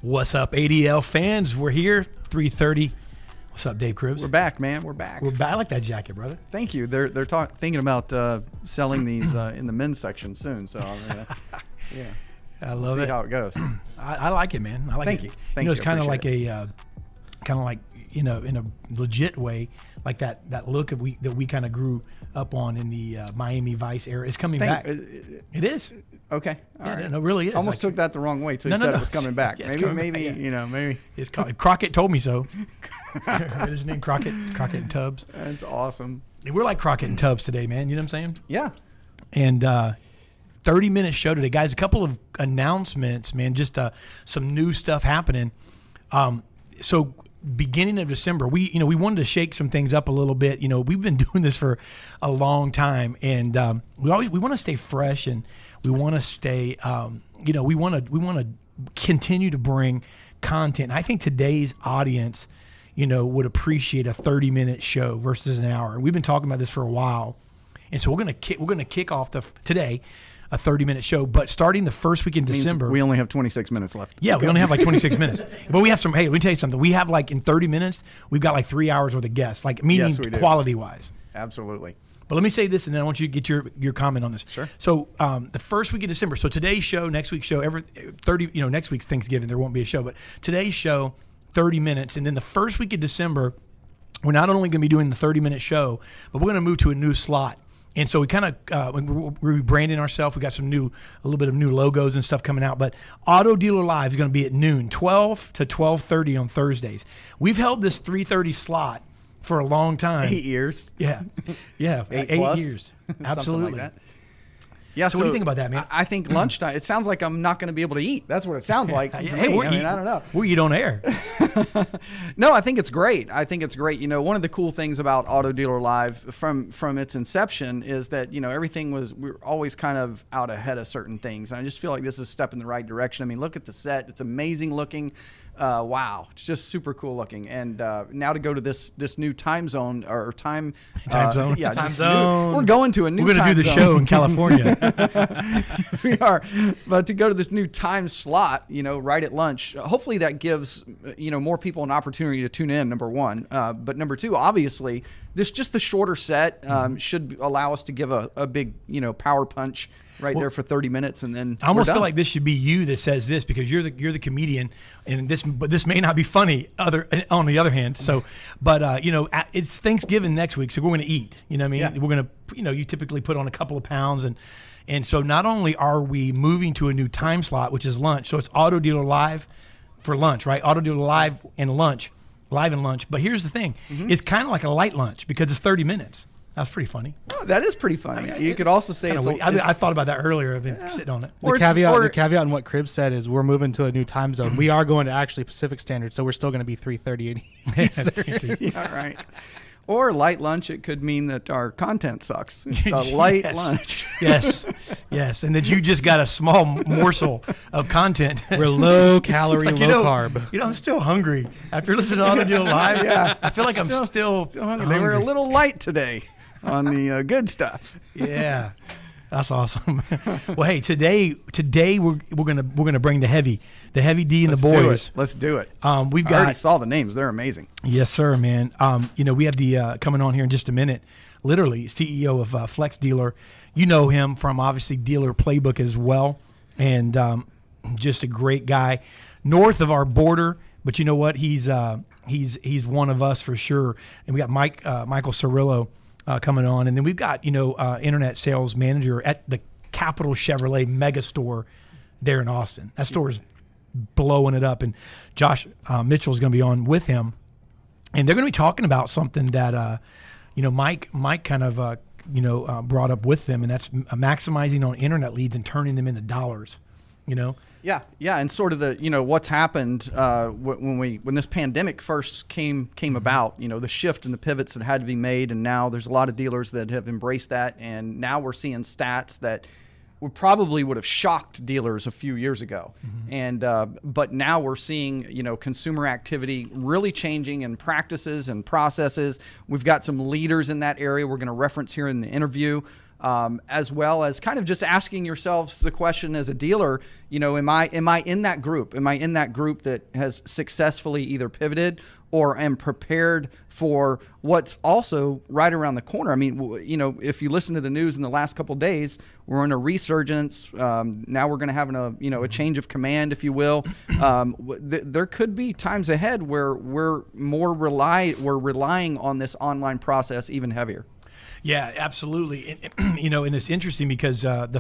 What's up, ADL fans? We're here, 3:30. What's up, Dave Cribbs? We're back, man. We're back. I like that jacket, brother. Thank you. They're thinking about selling these in the men's section soon. So yeah, I love we'll see it. how it goes. I like it, man. I like Thank it. you. Thank It's you. kind of Appreciate like in a legit way, like that look that we kind of grew up on in the Miami Vice era. It's coming back. It is. Okay. All right. No, it really is. Almost actually. took that the wrong way till you said it was coming back. Yeah, it's maybe coming back. maybe. It's Crockett told me so. What is his name? Crockett and Tubbs. That's awesome. We're like Crockett and Tubbs today, man. You know what I'm saying? Yeah. And 30-minute show today, guys. A couple of announcements, man. Just some new stuff happening. So beginning of December, we wanted to shake some things up a little bit. You know, we've been doing this for a long time, and we want to stay fresh, and we want to stay. We want to continue to bring content. I think today's audience, would appreciate a 30-minute show versus an hour. We've been talking about this for a while, and so we're gonna kick off today a 30-minute show. But starting the first week in December, we only have 26 minutes left. Yeah, we only have like 26 minutes. But we have some. Hey, let me tell you something. We have like in 30 minutes, we've got like 3 hours worth of guests, like meaning Yes, we do. quality wise. Absolutely. But let me say this, and then I want you to get your comment on this. Sure. So the first week of December. So today's show, next week's show, next week's Thanksgiving, there won't be a show, but today's show, 30 minutes, and then the first week of December, we're not only going to be doing the 30-minute show, but we're going to move to a new slot. And so we kind of we're rebranding ourselves. We got a little bit of new logos and stuff coming out. But Auto Dealer Live is going to be at noon, 12 to 12:30 on Thursdays. We've held this 3:30 slot for a long time. 8 years. Yeah, 8 8 plus. years. Something Absolutely. like that. Yeah. So what do you think about that, man? I think lunchtime. It sounds like I'm not going to be able to eat. That's what it sounds like. to Hey, me. I don't know. We're eat on air. No, I think it's great. One of the cool things about Auto Dealer Live from its inception is that, we're always kind of out ahead of certain things. And I just feel like this is a step in the right direction. I mean, look at the set. It's amazing looking. Wow. It's just super cool looking. And now to go to this new time zone or time zone. Yeah. Time zone. We're going to a new We're going to do the zone. show in California. Yes, we are. But to go to this new time slot, right at lunch, hopefully that gives, more people an opportunity to tune in, number one. But number two, obviously, just the shorter set should allow us to give a big, power punch there for 30 minutes. And then I almost feel like this should be you that says this because you're the comedian, and this may not be funny on the other hand. So, but it's Thanksgiving next week, so we're going to eat. You know what I mean? Yeah. We're going to, you typically put on a couple of pounds, and so not only are we moving to a new time slot, which is lunch, so it's Auto Dealer Live for lunch, right? Auto Dealer Live and lunch, but here's the thing: it's kind of like a light lunch because it's 30 minutes. That's pretty funny. Oh, that is pretty funny. You could also say I thought about that earlier. I've been sitting on it. The caveat on what Cribbs said is we're moving to a new time zone. We are going to actually Pacific Standard, so we're still going to be 3:30 Eastern. Yeah, right. Or light lunch, it could mean that our content sucks. It's a light lunch. Yes, and that you just got a small morsel of content. We're low calorie, It's like, low carb. I'm still hungry after listening to Auto Dealer Live. Yeah, I feel like I'm still hungry. They were a little light today on the good stuff. Yeah, that's awesome. Well, hey, today we're gonna bring the heavy D and the boys. Let's do it. We've I already got saw the names. They're amazing. Yes, sir, man. We have the coming on here in just a minute. Literally, CEO of Flex Dealer. You know him from obviously Dealer Playbook as well, and just a great guy. North of our border, but you know what? He's one of us for sure. And we got Michael Cirillo coming on, and then we've got internet sales manager at the Capital Chevrolet Mega Store there in Austin. That store is blowing it up, and Josh Mitchell is going to be on with him, and they're going to be talking about something that Mike kind of brought up with them, and that's maximizing on internet leads and turning them into dollars. Yeah, and sort of the what's happened when this pandemic first came about. The shift and the pivots that had to be made, and now there's a lot of dealers that have embraced that, and now we're seeing stats that would have shocked dealers a few years ago, and but now we're seeing consumer activity really changing in practices and processes. We've got some leaders in that area we're going to reference here in the interview. as well as kind of just asking yourselves the question as a dealer, you know, am I in that group? Am I in that group that has successfully either pivoted or am prepared for what's also right around the corner? I mean, you know, if you listen to the news in the last couple of days, we're in a resurgence. Now we're going to have a change of command, if you will. There could be times ahead where we're relying on this online process even heavier. Yeah, absolutely. And, you know, and it's interesting because and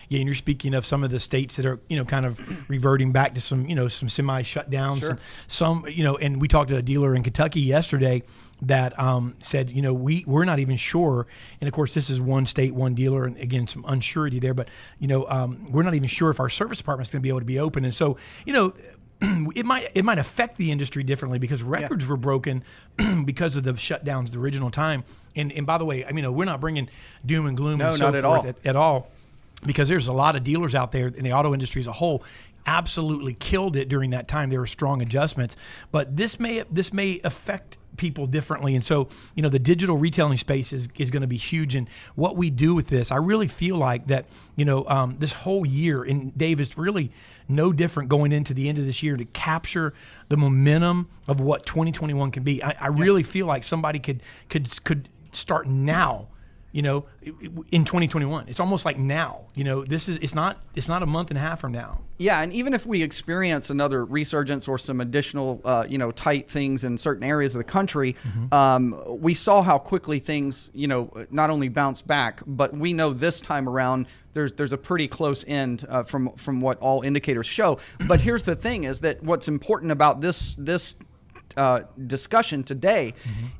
you're speaking of some of the states that are, you know, kind of reverting back to some, you know, some semi shutdowns. Sure. And some, you know, and we talked to a dealer in Kentucky yesterday that said, you know, we're not even sure. And of course, this is one state, one dealer, and again, some unsurety there. But, you know, we're not even sure if our service department is going to be able to be open. And so, you know, it might affect the industry differently because records were broken because of the shutdowns the original time. And by the way, I mean, we're not bringing doom and gloom and so forth at all, because there's a lot of dealers out there in the auto industry as a whole absolutely killed it during that time. There were strong adjustments, but this may affect people differently. And so, you know, the digital retailing space is going to be huge. And what we do with this, I really feel like that, you know, this whole year, and Dave, is really no different going into the end of this year to capture the momentum of what 2021 can be. I really feel like somebody could start now, you know, in 2021. It's almost like now, you know, it's not a month and a half from now. Yeah, and even if we experience another resurgence or some additional, tight things in certain areas of the country, we saw how quickly things, you know, not only bounce back, but we know this time around there's a pretty close end from what all indicators show. But here's the thing: is that what's important about this discussion today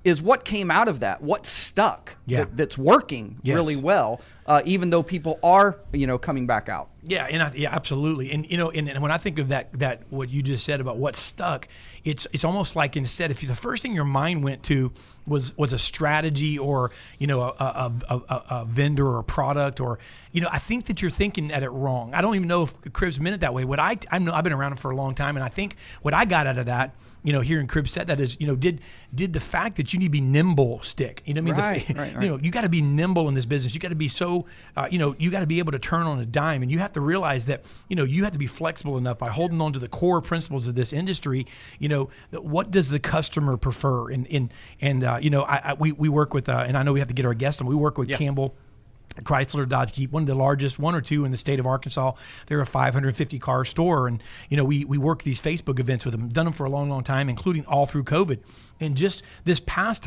is what came out of that, what stuck, that's working really well, even though people are, you know, coming back out. Yeah, and absolutely. And you know, and when I think of that what you just said about what stuck, it's almost like, instead, if the first thing your mind went to was a strategy or, you know, a vendor or a product, or, you know, I think that you're thinking at it wrong. I don't even know if Cribbs meant it that way. What I know, I've been around for a long time, and I think what I got out of that, you know, hearing Cribbs said that, is, you know, did the fact that you need to be nimble stick? You know what I mean? Right. You know, you got to be nimble in this business. You got to be so, you know, you got to be able to turn on a dime, and you have to realize that, you know, you have to be flexible enough by holding on to the core principles of this industry. You know, what does the customer prefer? And you know, we work with, and I know we have to get our guest on. We work with Campbell Chrysler, Dodge, Jeep, one of the largest, one or two in the state of Arkansas. They're a 550 car store, and you know, we work these Facebook events with them. Done them for a long time, including all through COVID. And just this past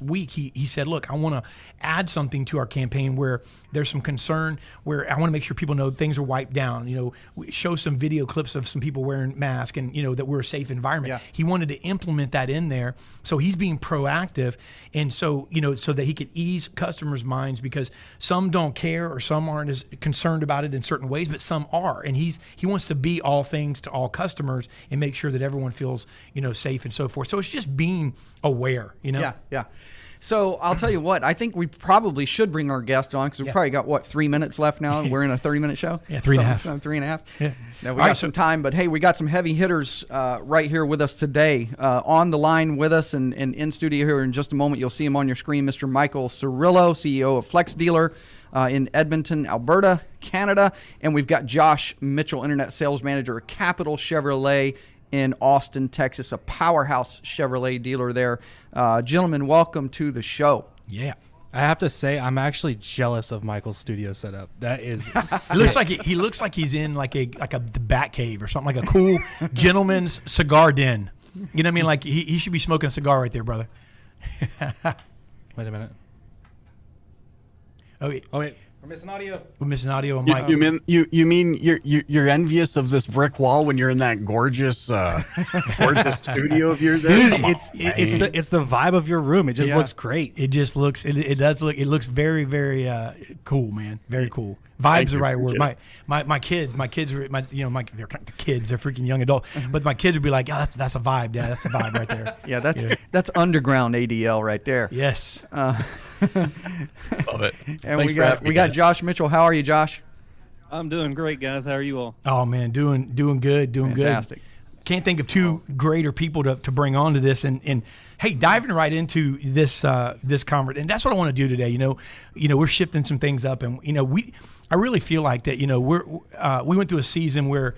week, he said, look, I want to add something to our campaign where there's some concern, where I want to make sure people know things are wiped down. You know, we show some video clips of some people wearing masks, and, you know, that we're a safe environment. Yeah. He wanted to implement that in there. So he's being proactive. And so, you know, so that he could ease customers' minds, because some don't care or some aren't as concerned about it in certain ways, but some are. And he wants to be all things to all customers and make sure that everyone feels, you know, safe and so forth. So it's just being aware, you know? Yeah. So I'll tell you what, I think we probably should bring our guest on, because we've probably got, 3 minutes left now? We're in a 30-minute show? Yeah, 3.5. 3.5. Yeah. Now, we got some time, but hey, we got some heavy hitters right here with us today. On the line with us and in studio here in just a moment, you'll see him on your screen, Mr. Michael Cirillo, CEO of Flex Dealer in Edmonton, Alberta, Canada. And we've got Josh Mitchell, Internet Sales Manager at Capital Chevrolet in Austin, Texas, a powerhouse Chevrolet dealer there. Gentlemen, welcome to the show. Yeah. I have to say, I'm actually jealous of Michael's studio setup. That is he looks like he's in like the Bat Cave or something, like a cool gentleman's cigar den. You know what I mean? Like he should be smoking a cigar right there, brother. Wait a minute. Oh wait. We're missing audio. We're missing audio on Mike. You mean you're envious of this brick wall when you're in that gorgeous studio of yours? Dude, it's the vibe of your room. It just looks great. It just looks it looks very, very cool, man. Very cool. Vibe's the right word. My kids they're freaking young adults, but my kids would be like, oh, that's a vibe, Dad. That's a vibe right there. Yeah, that's underground ADL right there. Yes. Love it. And we got Josh Mitchell. How are you, Josh? I'm doing great, guys. How are you all? Oh man, doing good, Fantastic. can't think of two greater people to bring on to this. And hey, diving right into this this conference, and that's what I want to do today. We're shifting some things up, and I really feel like that. We went through a season where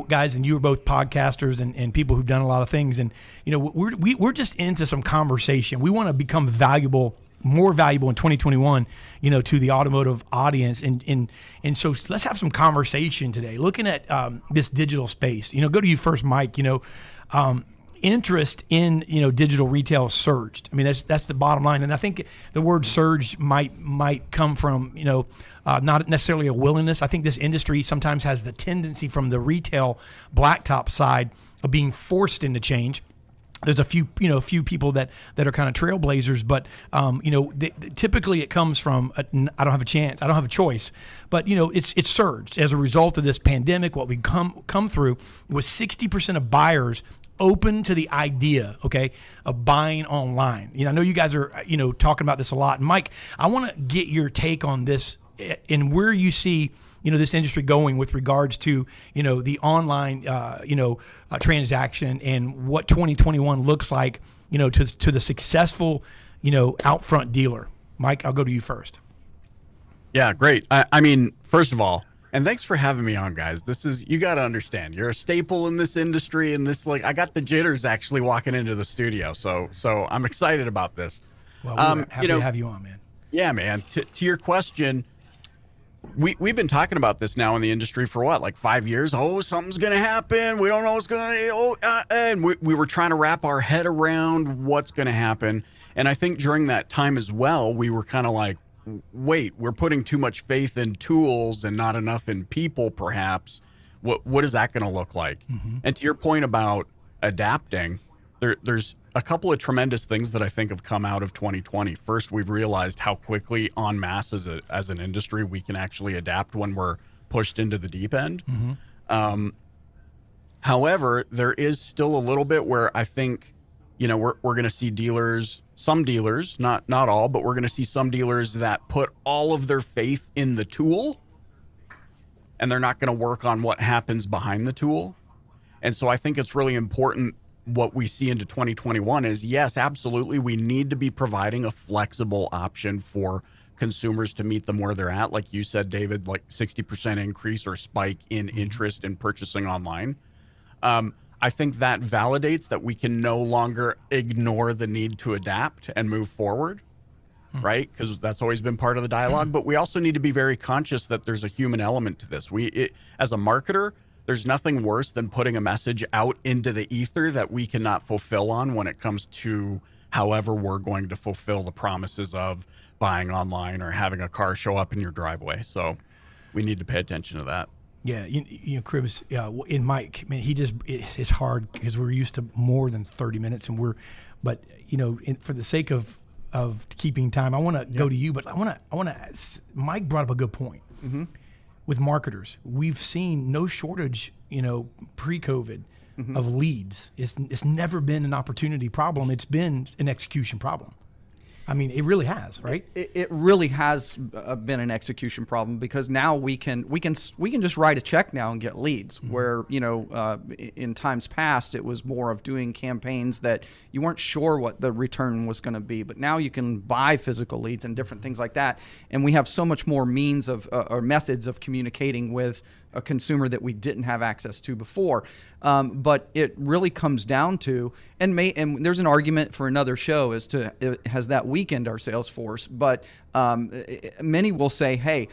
guys, and you were both podcasters and people who've done a lot of things, and we're just into some conversation. We want to become more valuable in 2021, to the automotive audience. And so let's have some conversation today, looking at this digital space. Go to you first, Mike. Interest in, digital retail surged. I mean, that's the bottom line. And I think the word surged might come from, not necessarily a willingness. I think this industry sometimes has the tendency from the retail blacktop side of being forced into change. There's a few people that are kind of trailblazers, but typically it comes from I don't have a chance, I don't have a choice. But it's surged as a result of this pandemic. What we come through was 60% of buyers open to the idea, of buying online. I know you guys are talking about this a lot. And Mike, I want to get your take on this and where you see this industry going with regards to the online transaction, and what 2021 looks like to the successful out front dealer. Mike, I'll go to you first. Yeah, great. I mean, first of all, and thanks for having me on, guys. You got to understand, you're a staple in this industry, and I got the jitters actually walking into the studio, so I'm excited about this. Well, we're happy to have you on, man. Yeah, man. To your question, we've been talking about this now in the industry for what, like 5 years? Oh, something's going to happen. We don't know what's going to. And we were trying to wrap our head around what's going to happen. And I think during that time as well, we were kind of like, wait, we're putting too much faith in tools and not enough in people, perhaps. What is that going to look like? Mm-hmm. And to your point about adapting, there's a couple of tremendous things that I think have come out of 2020. First, we've realized how quickly en masse as an industry we can actually adapt when we're pushed into the deep end. Mm-hmm. However, there is still a little bit where I think, we're going to see some dealers, not all, but we're going to see some dealers that put all of their faith in the tool, and they're not going to work on what happens behind the tool. And so I think it's really important what we see into 2021 is, yes, absolutely, we need to be providing a flexible option for consumers to meet them where they're at. Like you said, David, like 60% increase or spike in interest in purchasing online. I think that validates that we can no longer ignore the need to adapt and move forward, right? Because that's always been part of the dialogue. But we also need to be very conscious that there's a human element to this. As a marketer, there's nothing worse than putting a message out into the ether that we cannot fulfill on when it comes to however we're going to fulfill the promises of buying online or having a car show up in your driveway. So we need to pay attention to that. Yeah, Cribbs, in Mike, man, it's hard because we're used to more than 30 minutes, and but for the sake of keeping time, I want to go to you, but I want to. Mike brought up a good point. Mm-hmm. With marketers, we've seen no shortage, pre-COVID, mm-hmm. of leads. It's never been an opportunity problem. It's been an execution problem. I mean, it really has, right? It really has been an execution problem, because now we can just write a check now and get leads. Mm-hmm. Where in times past it was more of doing campaigns that you weren't sure what the return was going to be, but now you can buy physical leads and different things like that. And we have so much more means of or methods of communicating with a consumer that we didn't have access to before. But it really comes down to, and there's an argument for another show as to has that weakened our sales force, but many will say, hey,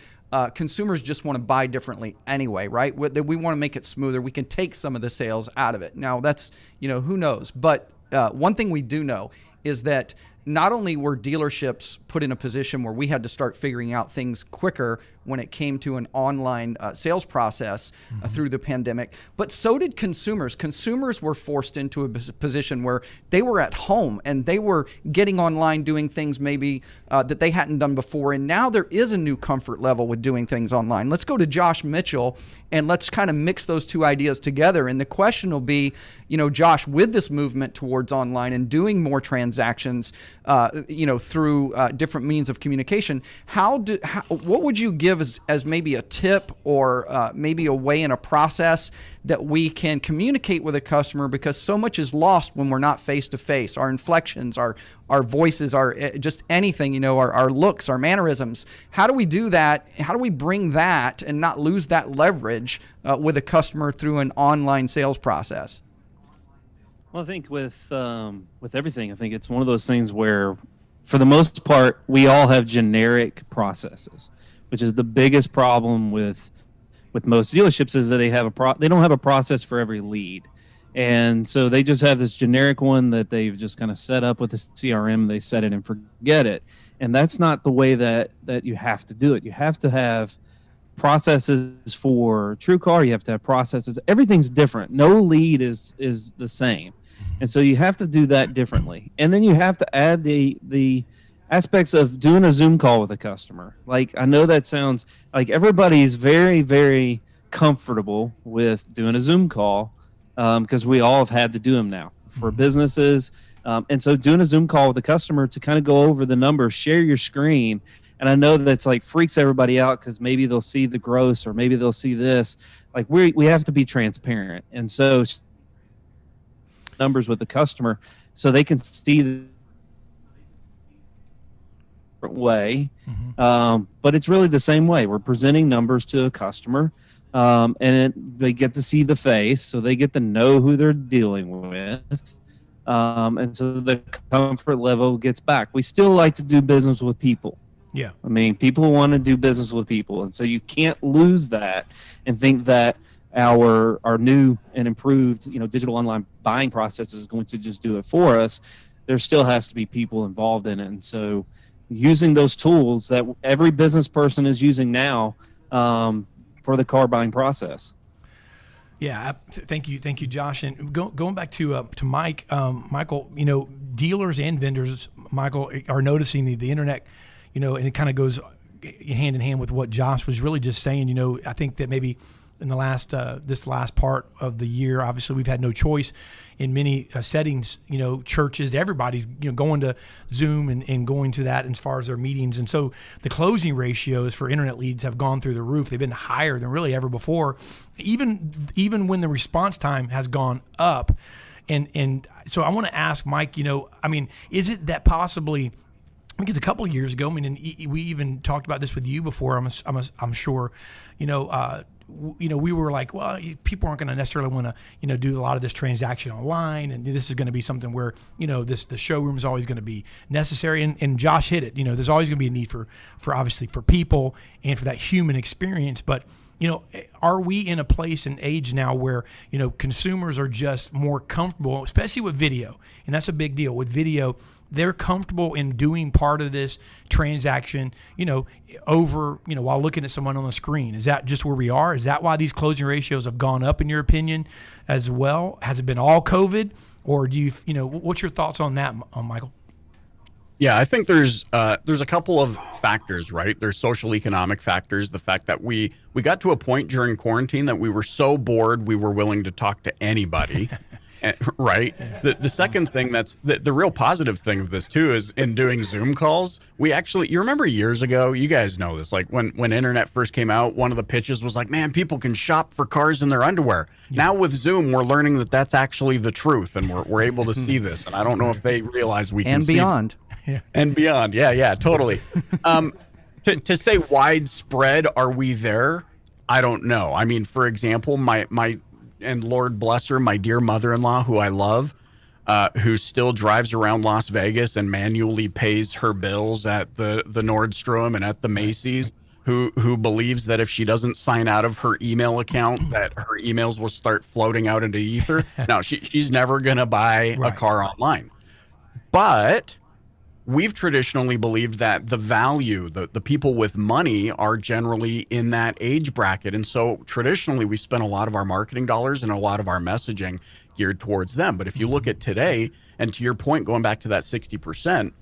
consumers just want to buy differently anyway, right? We want to make it smoother. We can take some of the sales out of it. Now that's, who knows? But one thing we do know is that not only were dealerships put in a position where we had to start figuring out things quicker when it came to an online sales process through the pandemic, but so did consumers. Consumers were forced into a position where they were at home and they were getting online, doing things maybe that they hadn't done before. And now there is a new comfort level with doing things online. Let's go to Josh Mitchell and let's kind of mix those two ideas together. And the question will be, Josh, with this movement towards online and doing more transactions, through different means of communication. What would you give as maybe a tip or maybe a way in a process that we can communicate with a customer, because so much is lost when we're not face to face? Our inflections, our voices, our just anything, our looks, our mannerisms. How do we do that? How do we bring that and not lose that leverage with a customer through an online sales process? Well, I think with everything, I think it's one of those things where, for the most part, we all have generic processes, which is the biggest problem with most dealerships, is that they don't have a process for every lead. And so they just have this generic one that they've just kind of set up with the CRM. They set it and forget it. And that's not the way that you have to do it. You have to have processes for TrueCar. You have to have processes. Everything's different. No lead is the same. And so you have to do that differently. And then you have to add the aspects of doing a Zoom call with a customer. Like, I know that sounds like everybody's very, very comfortable with doing a Zoom call, because we all have had to do them now for businesses. And so doing a Zoom call with a customer to kind of go over the numbers, share your screen. And I know that's like freaks everybody out, because maybe they'll see the gross or maybe they'll see this. Like, we have to be transparent. And so numbers with the customer so they can see the way. But it's really the same way. We're presenting numbers to a customer, and they get to see the face, so they get to know who they're dealing with. And so the comfort level gets back. We still like to do business with people. Yeah. I mean, people want to do business with people. And so you can't lose that and think that our new and improved, digital online buying process is going to just do it for us. There still has to be people involved in it. And so using those tools that every business person is using now for the car buying process. Yeah, thank you, Josh. And going back to Mike, Michael, dealers and vendors, Michael, are noticing the internet, and it kind of goes hand in hand with what Josh was really just saying. I think that maybe in the this last part of the year, obviously we've had no choice in many settings. Churches, everybody's going to Zoom and going to that as far as their meetings, and so the closing ratios for internet leads have gone through the roof. They've been higher than really ever before, even when the response time has gone up. And so I want to ask Mike, is it that possibly? I think it's a couple of years ago. And we even talked about this with you before. I'm sure. We were like, well, people aren't going to necessarily want to, do a lot of this transaction online, and this is going to be something where, the showroom is always going to be necessary. And Josh hit it. There's always going to be a need for obviously for people and for that human experience. But are we in a place and age now where consumers are just more comfortable, especially with video, and that's a big deal with video. They're comfortable in doing part of this transaction, over, while looking at someone on the screen. Is that just where we are? Is that why these closing ratios have gone up, in your opinion, as well? Has it been all COVID, or do you, what's your thoughts on that, Michael? Yeah, I think there's a couple of factors, right? There's social economic factors. The fact that we got to a point during quarantine that we were so bored we were willing to talk to anybody. Right. The second thing that's the real positive thing of this too is in doing Zoom calls, you remember years ago, you guys know this, like when internet first came out, one of the pitches was like, man, people can shop for cars in their underwear. Yeah. Now with Zoom, we're learning that that's actually the truth, and we're able to see this. And I don't know if they realize we can see beyond. Yeah. And beyond. Yeah, totally. To say widespread, are we there? I don't know. I mean, for example, my and Lord bless her, my dear mother-in-law, who I love, who still drives around Las Vegas and manually pays her bills at the Nordstrom and at the Macy's, who believes that if she doesn't sign out of her email account, that her emails will start floating out into ether. No, she's never going to buy a car online. But we've traditionally believed that the value, the people with money are generally in that age bracket. And so traditionally we spent a lot of our marketing dollars and a lot of our messaging geared towards them. But if you look at today, and to your point, going back to that 60%,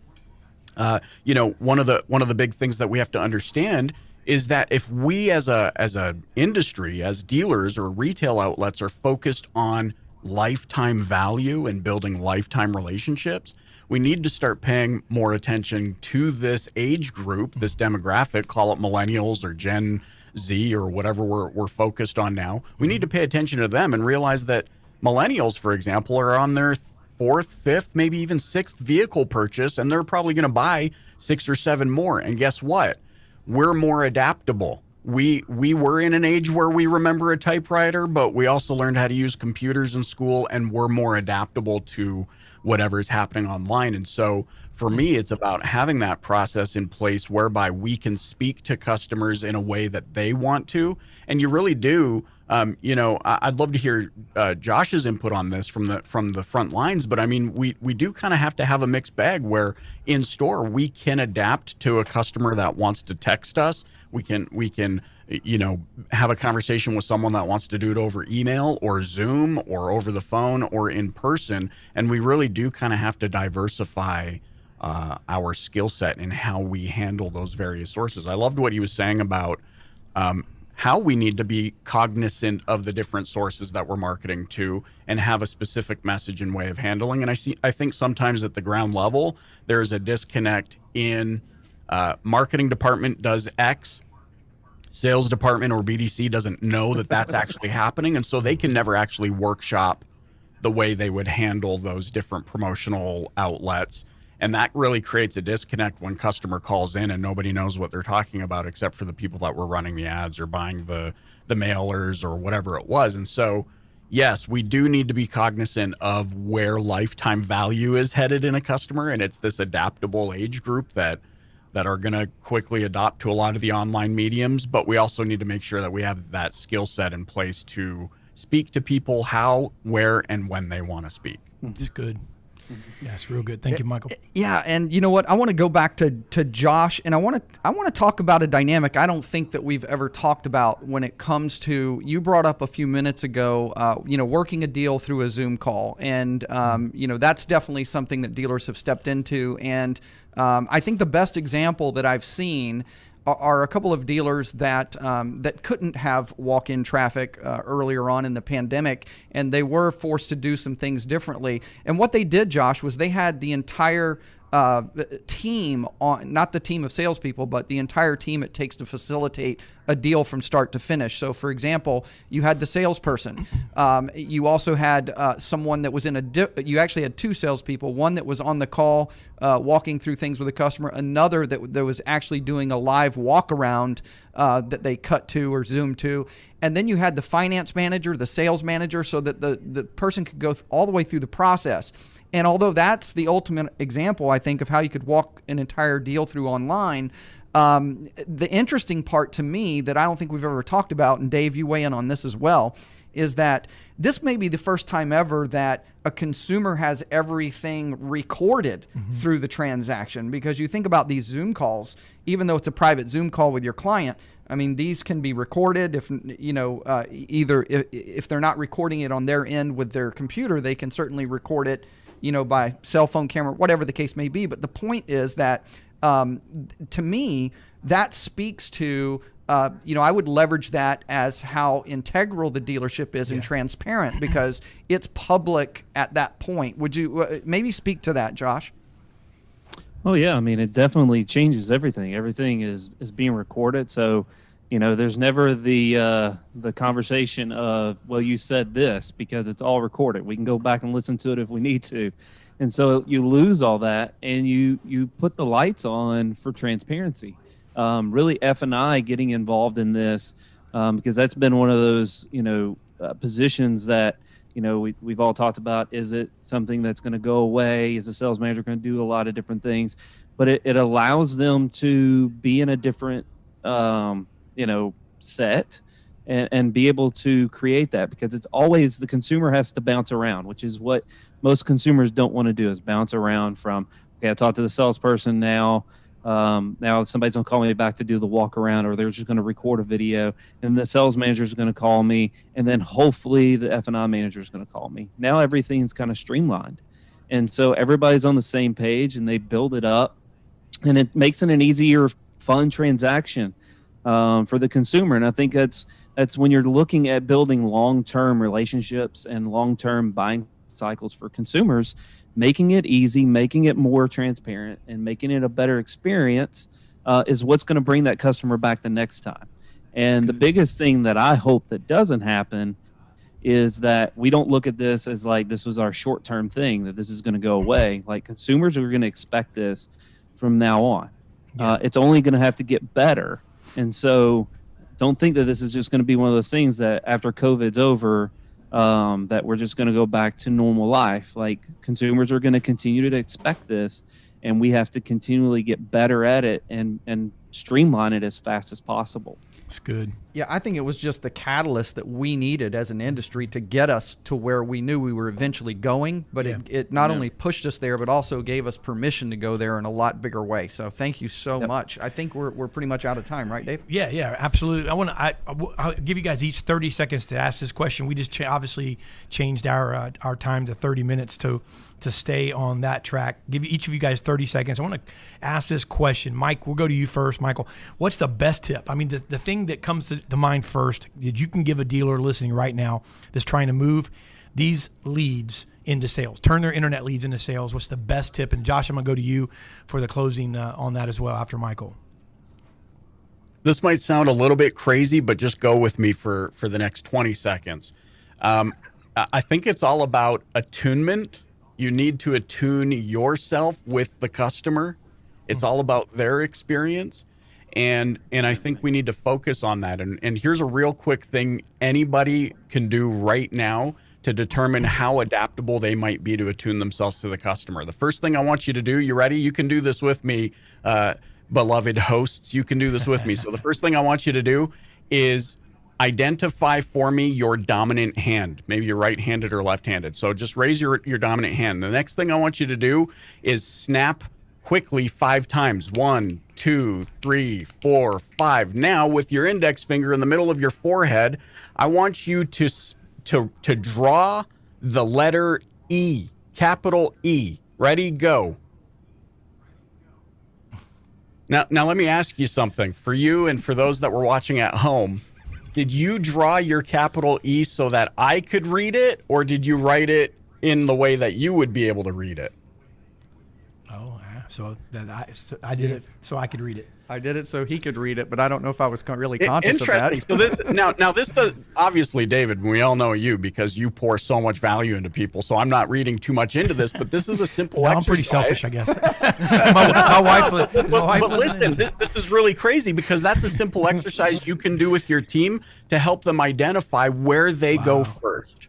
one of the big things that we have to understand is that if we as a industry, as dealers or retail outlets are focused on lifetime value and building lifetime relationships, we need to start paying more attention to this age group, this demographic, call it millennials or Gen Z or whatever we're focused on now. We need to pay attention to them and realize that millennials, for example, are on their fourth, fifth, maybe even sixth vehicle purchase, and they're probably going to buy 6 or 7 more. And guess what? We're more adaptable. We were in an age where we remember a typewriter, but we also learned how to use computers in school, and we're more adaptable to whatever is happening online. And so for me, it's about having that process in place whereby we can speak to customers in a way that they want to. And you really do. I'd love to hear Josh's input on this from the front lines, but I mean, we do kind of have to have a mixed bag where in store we can adapt to a customer that wants to text us. We can have a conversation with someone that wants to do it over email or Zoom or over the phone or in person, and we really do kind of have to diversify our skill set in how we handle those various sources. I loved what he was saying about how we need to be cognizant of the different sources that we're marketing to and have a specific message and way of handling. And I think sometimes at the ground level, there's a disconnect in marketing department does X, sales department or BDC doesn't know that that's actually happening. And so they can never actually workshop the way they would handle those different promotional outlets. And that really creates a disconnect when customer calls in and nobody knows what they're talking about except for the people that were running the ads or buying the mailers or whatever it was. And so, yes, we do need to be cognizant of where lifetime value is headed in a customer. And it's this adaptable age group that are going to quickly adopt to a lot of the online mediums. But we also need to make sure that we have that skill set in place to speak to people how, where, and when they want to speak. It's good. Yeah, it's real good. Thank you, Michael. Yeah, and you know what? I want to go back to Josh, and I want to talk about a dynamic I don't think that we've ever talked about when it comes to. You brought up a few minutes ago, working a deal through a Zoom call, and that's definitely something that dealers have stepped into. And I think the best example that I've seen are a couple of dealers that couldn't have walk-in traffic earlier on in the pandemic, and they were forced to do some things differently. And what they did, Josh, was they had the entire team on, not the team of salespeople, but the entire team it takes to facilitate a deal from start to finish. So, for example, you had the salesperson. You also had someone that was you actually had 2 salespeople, one that was on the call walking through things with a customer, another that was actually doing a live walk around that they cut to or zoom to. And then you had the finance manager, the sales manager, so that the person could go all the way through the process. And although that's the ultimate example, I think, of how you could walk an entire deal through online, the interesting part to me that I don't think we've ever talked about, and Dave, you weigh in on this as well, is that this may be the first time ever that a consumer has everything recorded through the transaction. Because you think about these Zoom calls, even though it's a private Zoom call with your client, I mean, these can be recorded. If either if they're not recording it on their end with their computer, they can certainly record it, by cell phone camera, whatever the case may be. But the point is that, to me, that speaks to, I would leverage that as how integral the dealership is and transparent, because it's public at that point. Would you maybe speak to that, Josh? Oh yeah, I mean, it definitely changes everything. Everything is being recorded, so there's never the conversation of, well, you said this, because it's all recorded. We can go back and listen to it if we need to, and so you lose all that, and you put the lights on for transparency. Really, F&I getting involved in this, because that's been one of those positions that we've all talked about. Is it something that's going to go away? Is the sales manager going to do a lot of different things? But it allows them to be in a different set and be able to create that, because it's always the consumer has to bounce around, which is what most consumers don't want to do, is bounce around from, okay, I talked to the salesperson now somebody's going to call me back to do the walk around, or they're just going to record a video, and the sales manager is going to call me, and then hopefully the F&I manager is going to call me. Now everything's kind of streamlined. And so everybody's on the same page, and they build it up, and it makes it an easier, fun transaction. for the consumer. And I think that's when you're looking at building long-term relationships and long-term buying cycles for consumers, making it easy, making it more transparent, and making it a better experience is what's going to bring that customer back the next time. And the biggest thing that I hope that doesn't happen is that we don't look at this as like this was our short-term thing, that this is going to go away. Like, consumers are going to expect this from now on. It's only going to have to get better. And so don't think that this is just going to be one of those things that after COVID's over, that we're just going to go back to normal life. Like, consumers are going to continue to expect this, and we have to continually get better at it and streamline it as fast as possible. It's good. Yeah, I think it was just the catalyst that we needed as an industry to get us to where we knew we were eventually going. But it not only pushed us there, but also gave us permission to go there in a lot bigger way. So thank you so much. I think we're pretty much out of time, right, Dave? Yeah, absolutely. I'll give you guys each 30 seconds to ask this question. We just obviously changed our time to 30 minutes to stay on that track. Give each of you guys 30 seconds. I want to ask this question. Mike, we'll go to you first. Michael, what's the best tip? I mean, the thing that comes to mind first that you can give a dealer listening right now that's trying to move these leads into sales, turn their internet leads into sales. What's the best tip? And Josh, I'm going to go to you for the closing on that as well after Michael. This might sound a little bit crazy, but just go with me for the next 20 seconds. I think it's all about attunement. You need to attune yourself with the customer. It's all about their experience. And I think we need to focus on that. And here's a real quick thing anybody can do right now to determine how adaptable they might be to attune themselves to the customer. The first thing I want you to do, you ready? You can do this with me, beloved hosts. You can do this with me. So the first thing I want you to do is identify for me your dominant hand. Maybe you're right-handed or left-handed. So just raise your dominant hand. The next thing I want you to do is snap quickly 5 times. 1, 2, 3, 4, 5. Now, with your index finger in the middle of your forehead, I want you to draw the letter E, capital E. Ready, go. Now let me ask you something. For you and for those that were watching at home, did you draw your capital E so that I could read it, or did you write it in the way that you would be able to read it? Oh, so I did it so I could read it. I did it so he could read it, but I don't know if I was really conscious of that. So this does, obviously, David, we all know you because you pour so much value into people. So I'm not reading too much into this, but this is a simple exercise. I'm pretty selfish, I guess. my wife. But listen, this is really crazy because that's a simple exercise you can do with your team to help them identify where they go first.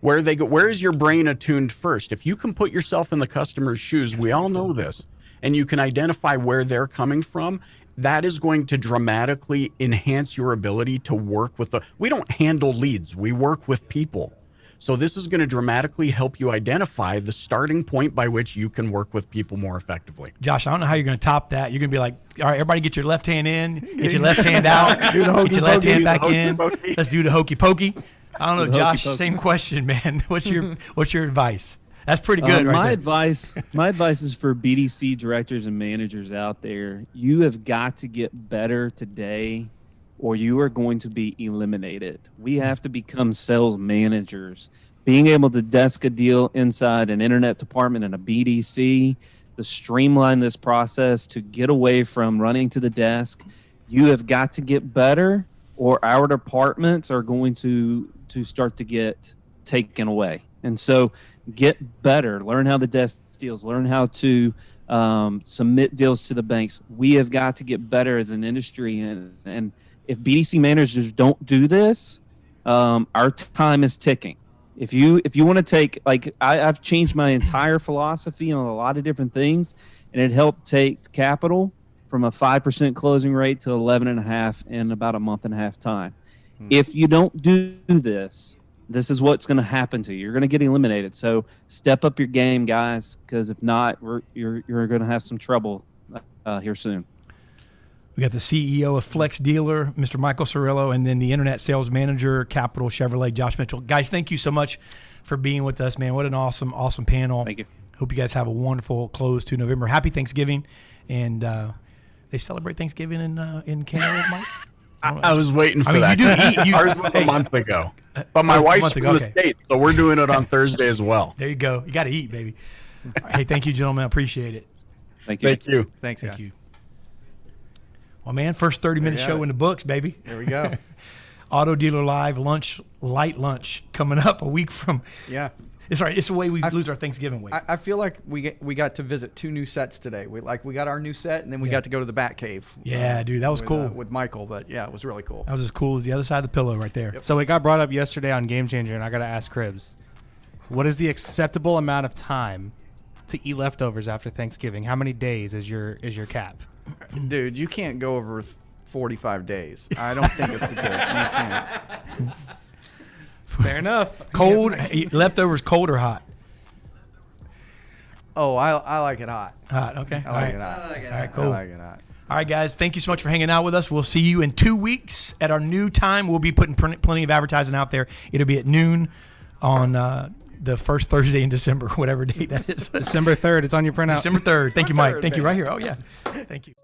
Where they go, where is your brain attuned first? If you can put yourself in the customer's shoes, we all know this, and you can identify where they're coming from, that is going to dramatically enhance your ability to work with we don't handle leads, we work with people. So this is going to dramatically help you identify the starting point by which you can work with people more effectively. Josh, I don't know how you're going to top that. You're going to be like, all right, everybody get your left hand in, get your left hand out, get your left hand back in. Let's do the hokey pokey. I don't know, Josh, same question, man. What's your advice? That's pretty good, right? My advice is for BDC directors and managers out there. You have got to get better today, or you are going to be eliminated. We have to become sales managers. Being able to desk a deal inside an internet department in a BDC, to streamline this process, to get away from running to the desk. You have got to get better, or our departments are going to start to get taken away. And so get better, learn how the desk deals, learn how to submit deals to the banks. We have got to get better as an industry. And if BDC managers don't do this, our time is ticking. If you want to take, like, I've changed my entire philosophy on a lot of different things, and it helped take capital from a 5% closing rate to 11.5 in about a month and a half time. If you don't do this, this is what's going to happen to you. You're going to get eliminated. So step up your game, guys, because if not, you're going to have some trouble here soon. We got the CEO of Flex Dealer, Mr. Michael Cirillo, and then the Internet Sales Manager, Capital Chevrolet, Josh Mitchell. Guys, thank you so much for being with us, man. What an awesome panel. Thank you. Hope you guys have a wonderful close to November. Happy Thanksgiving, and They celebrate Thanksgiving in Canada, Mike? I was waiting for I mean, that. you do eat. Ours was a month ago. But my wife's month from ago, the okay. States, so we're doing it on Thursday as well. There you go. You got to eat, baby. All right, hey, thank you, gentlemen. I appreciate it. Thank you. Thank you. Thanks, Thank guys. you. Well, man, first 30-minute you show have it. in the books, baby. There we go. Auto Dealer Live light lunch coming up a week from. Yeah. It's all right. It's the way we lose our Thanksgiving weight. I feel like we got to visit 2 new sets today. We got our new set, and then we got to go to the Bat Cave. Yeah, dude, that was with, cool. with Michael. But yeah, it was really cool. That was as cool as the other side of the pillow right there. So it got brought up yesterday on Game Changer, and I got to ask Cribs, what is the acceptable amount of time to eat leftovers after Thanksgiving? How many days is your cap? Dude, you can't go over 45 days. I don't think it's a good. You can't. Fair enough. Cold leftovers, cold or hot? Oh, I like it hot. Hot. Okay. I like it hot. All right, I cool. like it hot. All right, guys. Thank you so much for hanging out with us. We'll see you in 2 weeks at our new time. We'll be putting plenty of advertising out there. It'll be at noon on the first Thursday in December, whatever date that is. December 3rd. It's on your printout. December 3rd. Thank you, Mike. December Thank you. 3rd, Right here. Oh, yeah. Thank you.